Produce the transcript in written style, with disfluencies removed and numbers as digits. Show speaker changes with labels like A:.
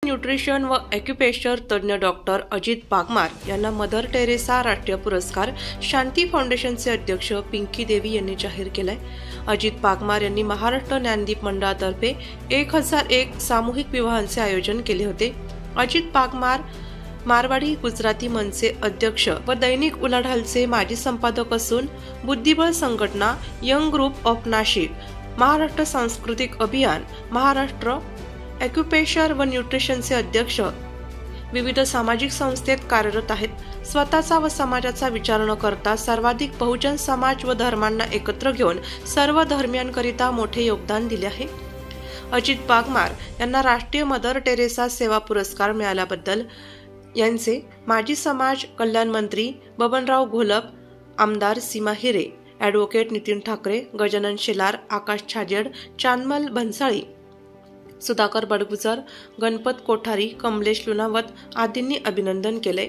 A: Nutrition व acupressure तज्ज्ञ doctor Ajit पागमार यांना मदर टेरेसा राष्ट्रीय पुरस्कार शांती फाउंडेशनचे अध्यक्ष पिंकी देवी यांनी जाहीर केलाय। अजित पागमार यांनी महाराष्ट्र ज्ञानदीप मंडळातर्फे 1001 सामूहिक विवाहांचे आयोजन केले होते। अजित पागमार मारवाडी गुजराती मनचे अध्यक्ष व दैनिक उलाढालचे माजी संपादक असून बुद्धिबळ संघटना, young group of Nashik, Maharashtra सांस्कृतिक अभियान, महाराष्ट्र ॲक्युप्रेशर व न्यूट्रिशनचे अध्यक्ष, विविध सामाजिक संस्थेत कार्यरत आहेत। स्वतःचा व समाजाचा विचार न करता सर्वाधिक बहुजन समाज व धर्मांना एकत्र घेऊन सर्व धर्मियांकरिता मोठे योगदान दिले आहे। अजित पागमार यांना राष्ट्रीय मदर टेरेसा सेवा पुरस्कार मिळाल्याबद्दल यांचे माजी समाज कल्याण मंत्री बबनराव घोलप, आमदार सीमा हिरे, ॲडव्होकेट नितीन ठाकरे, गजानन शेलार, आकाश छाजेड, चांदमल भन्साळी, सुधाकर बडगुजर, गणपत कोठारी, कमलेश लुनावत आदींनी अभिनंदन केले।